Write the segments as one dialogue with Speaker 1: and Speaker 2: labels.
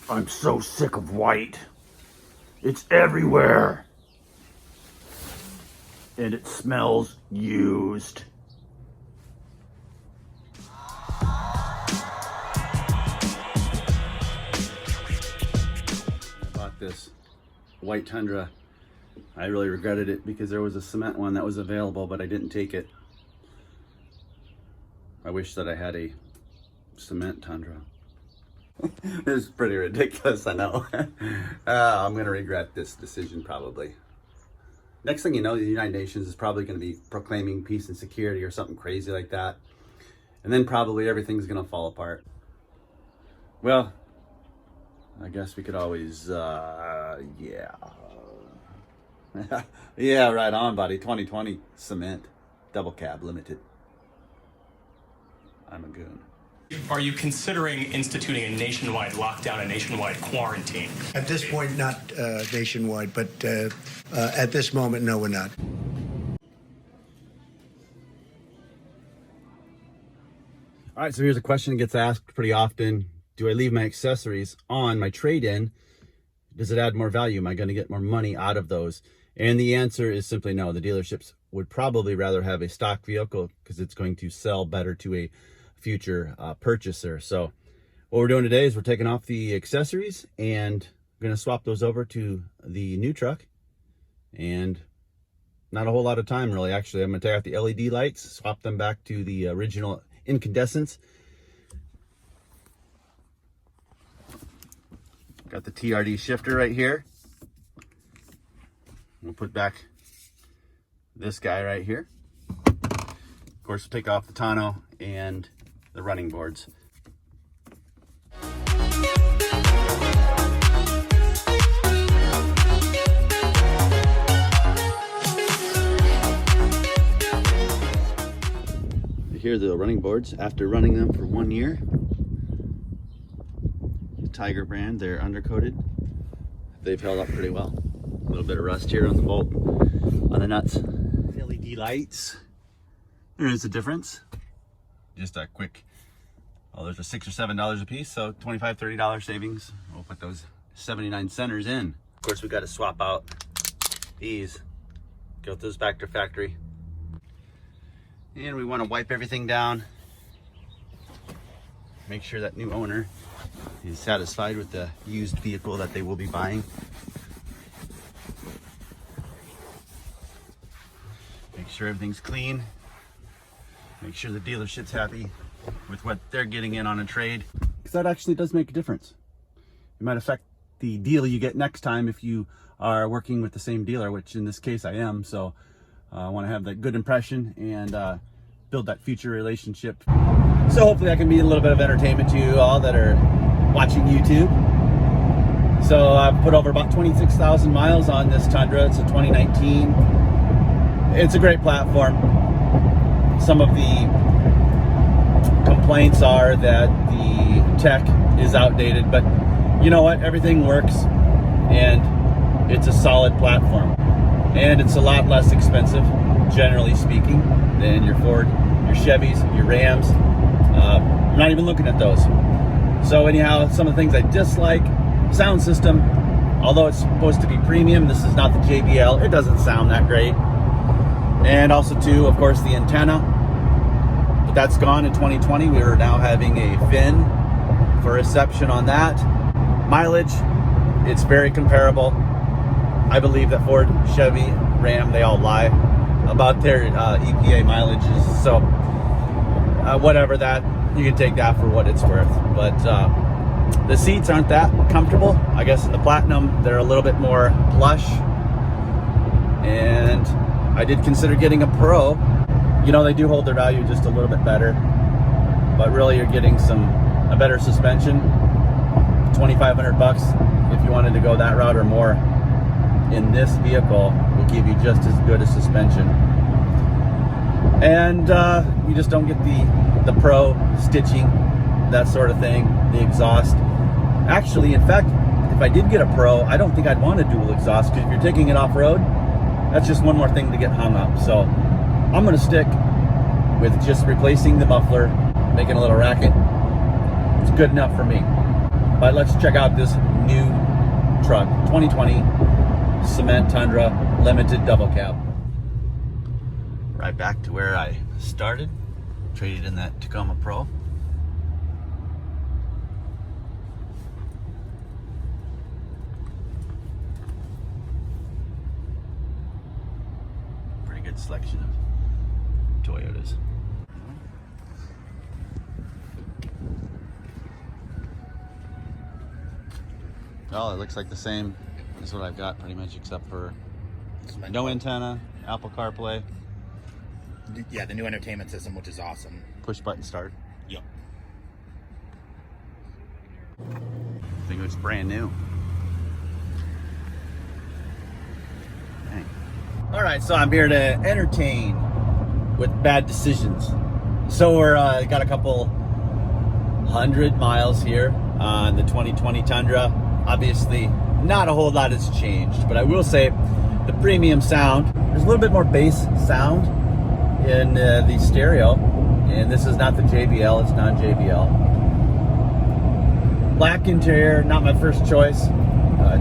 Speaker 1: I'm so sick of white. It's everywhere. And it smells used. I bought this white Tundra. I really regretted it because there was a cement one that was available, but I didn't take it. I wish that I had a cement Tundra. This is pretty ridiculous, I know. I'm gonna regret this decision probably. Next thing you know, the United Nations is probably gonna be proclaiming peace and security or something crazy like that. And then probably everything's gonna fall apart. Well, I guess we could always, yeah. Yeah, right on, buddy. 2020 cement, double cab, limited. I'm a goon.
Speaker 2: Are you considering instituting a nationwide lockdown, a nationwide quarantine?
Speaker 3: At this point, not nationwide, but at this moment, no, we're not.
Speaker 1: All right, so here's a question that gets asked pretty often. Do I leave my accessories on my trade-in? Does it add more value? Am I going to get more money out of those? And the answer is simply no. The dealerships would probably rather have a stock vehicle because it's going to sell better to a future purchaser. So what we're doing today is we're taking off the accessories and we're going to swap those over to the new truck. And not a whole lot of time really. Actually, I'm going to take out the LED lights, swap them back to the original incandescents. Got the TRD shifter right here. We'll put back this guy right here. Of course, we'll take off the tonneau and the running boards. Here are the running boards after running them for 1 year. The Tiger brand, they're undercoated. They've held up pretty well. A little bit of rust here on the bolt, on the nuts. LED lights. There is a difference. Just a quick, well, there's a $6 or $7 a piece, so $25, $30 savings. We'll put those 79 centers in. Of course, we got to swap out these, get those back to factory. And we want to wipe everything down. Make sure that new owner is satisfied with the used vehicle that they will be buying. Make sure everything's clean. Make sure the dealership's happy with what they're getting in on a trade. Because that actually does make a difference. It might affect the deal you get next time if you are working with the same dealer, which in this case I am. So I want to have that good impression and build that future relationship. So hopefully I can be a little bit of entertainment to you all that are watching YouTube. So I've put over about 26,000 miles on this Tundra. It's a 2019. It's a great platform. Some of the complaints are that the tech is outdated, but you know what? Everything works and it's a solid platform. And it's a lot less expensive, generally speaking, than your Ford, your Chevys, your Rams. I'm not even looking at those. So anyhow, some of the things I dislike, sound system, although it's supposed to be premium, this is not the JBL. It doesn't sound that great. And also too, of course, the antenna, but that's gone in 2020. We are now having a fin for reception on that. Mileage, it's very comparable. I believe that Ford, Chevy, Ram, they all lie about their EPA mileages. So whatever that, you can take that for what it's worth. But the seats aren't that comfortable. I guess in the Platinum, they're a little bit more plush. And I did consider getting a Pro. You know, they do hold their value just a little bit better. But really, you're getting a better suspension. $2,500 if you wanted to go that route or more. In this vehicle will give you just as good a suspension. And you just don't get the Pro stitching, that sort of thing, the exhaust. Actually, in fact, if I did get a Pro, I don't think I'd want a dual exhaust, because if you're taking it off-road, that's just one more thing to get hung up. So I'm gonna stick with just replacing the muffler, making a little racket. It's good enough for me. But let's check out this new truck, 2020 Cement Tundra Limited Double Cab. Right back to where I started. Traded in that Tacoma Pro. Pretty good selection of Toyotas. Well, it looks like the same as what I've got pretty much, except for no antenna, Apple CarPlay.
Speaker 4: Yeah, the new entertainment system, which is awesome.
Speaker 1: Push button start.
Speaker 4: Yep.
Speaker 1: I think it's brand new. Dang. All right, so I'm here to entertain with bad decisions. So we're got a couple 100 miles here on the 2020 Tundra. Obviously, not a whole lot has changed, but I will say the premium sound, there's a little bit more bass sound in the stereo, and this is not the JBL, it's non-JBL. Black interior, not my first choice.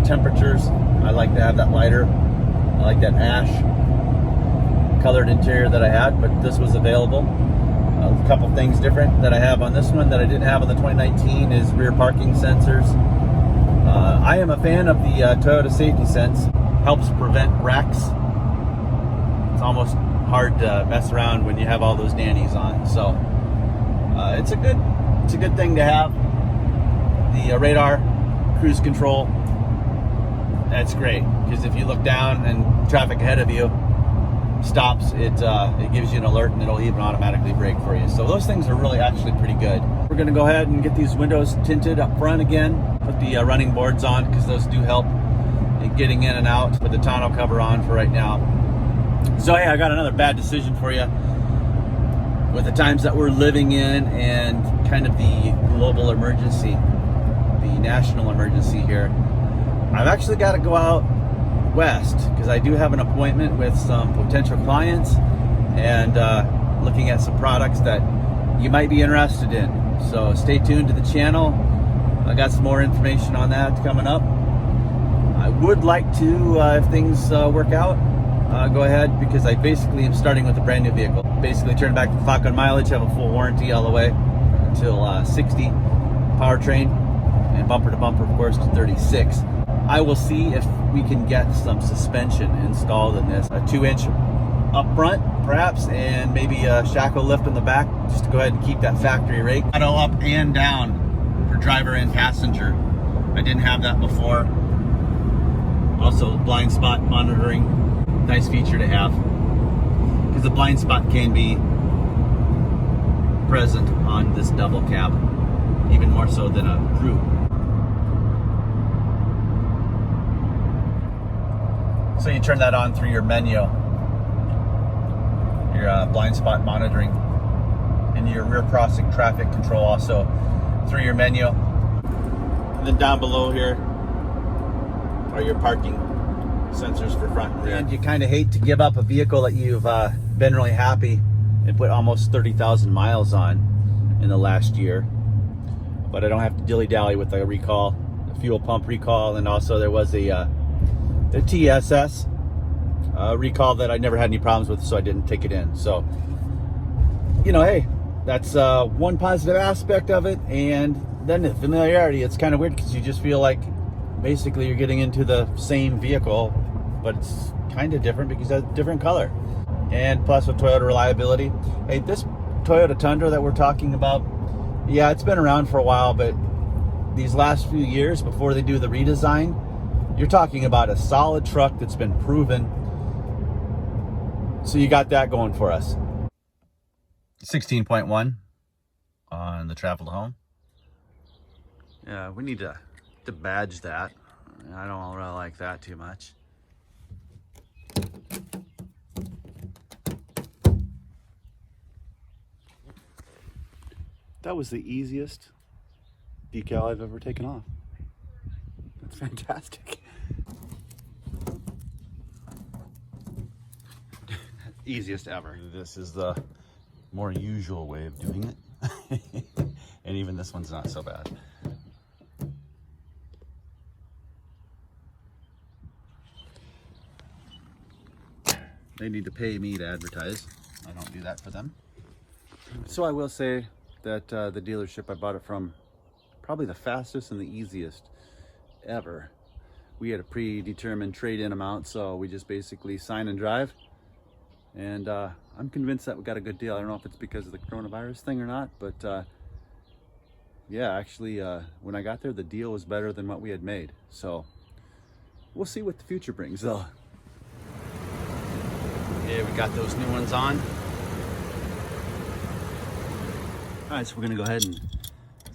Speaker 1: Temperatures, I like to have that lighter. I like that ash colored interior that I had, but this was available. A couple things different that I have on this one that I didn't have on the 2019 is rear parking sensors. I am a fan of the Toyota Safety Sense. Helps prevent wrecks. It's almost hard to mess around when you have all those nannies on. So it's a good thing to have. The radar, cruise control, that's great, because if you look down and traffic ahead of you stops, it gives you an alert, and it'll even automatically brake for you. So those things are really actually pretty good. We're going to go ahead and get these windows tinted up front again. Put the running boards on, because those do help in getting in and out. Put the tonneau cover on for right now. So hey, I got another bad decision for you. With the times that we're living in and kind of the global emergency, the national emergency here, I've actually got to go out west, because I do have an appointment with some potential clients and looking at some products that you might be interested in. So stay tuned to the channel. I got some more information on that coming up. I would like to, if things work out, go ahead, because I basically am starting with a brand new vehicle. Basically turn back the clock on mileage, have a full warranty all the way until 60 powertrain, and bumper to bumper, of course, to 36. I will see if we can get some suspension installed in this. A 2-inch up front, perhaps, and maybe a shackle lift in the back, just to go ahead and keep that factory rate. Auto up and down for driver and passenger. I didn't have that before. Also, blind spot monitoring, nice feature to have, because the blind spot can be present on this double cab, even more so than a crew. So you turn that on through your menu, your blind spot monitoring, and your rear crossing traffic control also through your menu. And then down below here are your parking sensors for front and rear. And you kind of hate to give up a vehicle that you've been really happy and put almost 30,000 miles on in the last year. But I don't have to dilly-dally with a recall, a fuel pump recall, and also there was the TSS recall that I never had any problems with, so I didn't take it in. So, you know, hey, that's one positive aspect of it. And then the familiarity, it's kind of weird, because you just feel like basically you're getting into the same vehicle, but it's kind of different because it's a different color. And plus with Toyota reliability. Hey, this Toyota Tundra that we're talking about, yeah, it's been around for a while, but these last few years before they do the redesign, you're talking about a solid truck that's been proven. So you got that going for us. 16.1 on the travel to home. Yeah, we need to badge that. I don't really like that too much. That was the easiest decal I've ever taken off. That's fantastic. Easiest ever. This is the more usual way of doing it. And even this one's not so bad. They need to pay me to advertise. I don't do that for them. So I will say that the dealership I bought it from, probably the fastest and the easiest ever. We had a predetermined trade-in amount, so we just basically sign and drive. And I'm convinced that we got a good deal. I don't know if it's because of the coronavirus thing or not, but yeah, actually, when I got there, the deal was better than what we had made. So we'll see what the future brings, though. Yeah, we got those new ones on. All right, so we're gonna go ahead and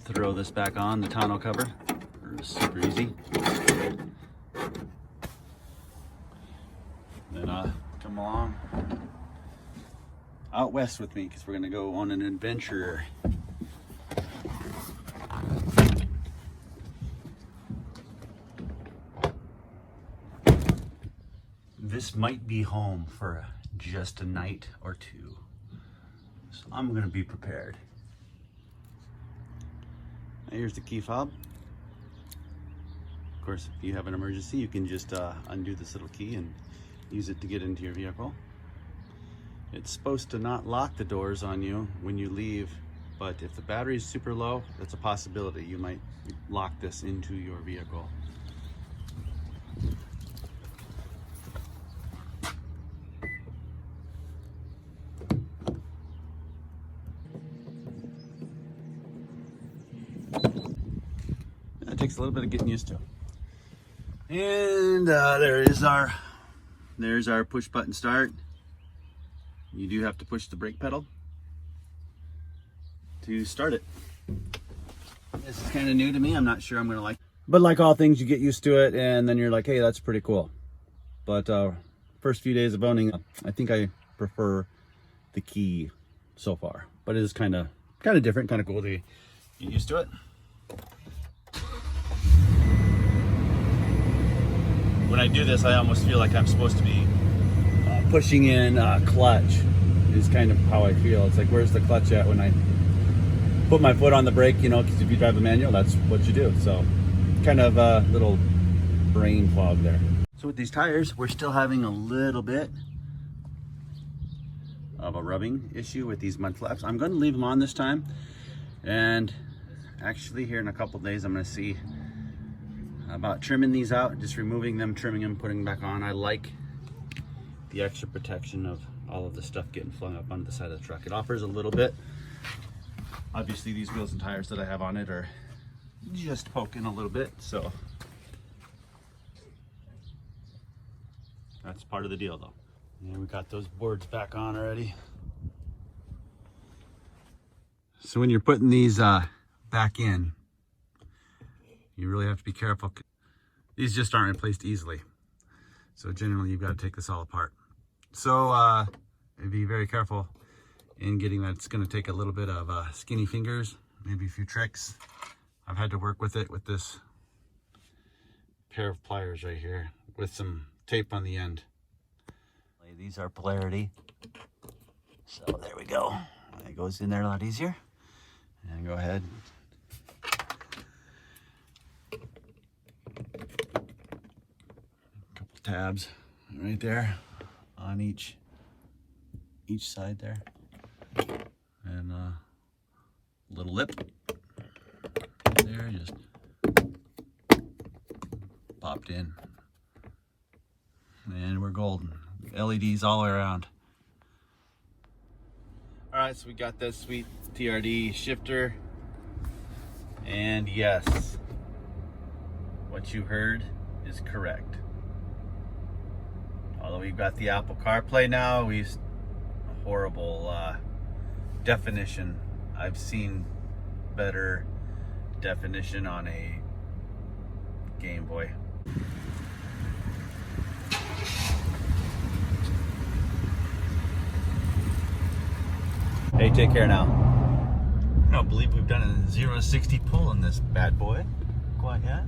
Speaker 1: throw this back on, the tonneau cover. Super easy. Then come along out west with me, because we're gonna go on an adventure. This might be home for just a night or two, so I'm gonna be prepared. Now here's the key fob. Of course, if you have an emergency, you can just undo this little key and use it to get into your vehicle. It's supposed to not lock the doors on you when you leave, but if the battery is super low, that's a possibility. You might lock this into your vehicle. That takes a little bit of getting used to. And there's our push button start. You do have to push the brake pedal to start it. This is kind of new to me. I'm not sure I'm gonna like it. But like all things, you get used to it and then you're like, hey, that's pretty cool. But first few days of owning, I think I prefer the key so far. But it is kind of different, kind of cool to get used to it. When I do this, I almost feel like I'm supposed to be pushing in clutch is kind of how I feel. It's like, where's the clutch at when I put my foot on the brake, you know, because if you drive a manual, that's what you do. So kind of a little brain fog there. So with these tires, we're still having a little bit of a rubbing issue with these mud flaps. I'm going to leave them on this time. And actually here in a couple days, I'm going to see about trimming these out, just removing them, trimming them, putting them back on. I like the extra protection of all of the stuff getting flung up onto the side of the truck. It offers a little bit. Obviously these wheels and tires that I have on it are just poking a little bit, so that's part of the deal though. And we got those boards back on already. So when you're putting these back in, you really have to be careful. These just aren't replaced easily. So generally you've got to take this all apart. So be very careful in getting that. It's going to take a little bit of skinny fingers, maybe a few tricks. I've had to work with it with this pair of pliers right here with some tape on the end. These are polarity. So there we go. It goes in there a lot easier. And go ahead. Couple tabs right there on each side there. And a little lip there, just popped in. And we're golden. LEDs all the way around. All right, so we got this sweet TRD shifter. And yes, what you heard is correct. Although we've got the Apple CarPlay now, horrible definition. I've seen better definition on a Game Boy. Hey, take care now. I don't believe we've done a 0 to 60 pull in this bad boy quite yet.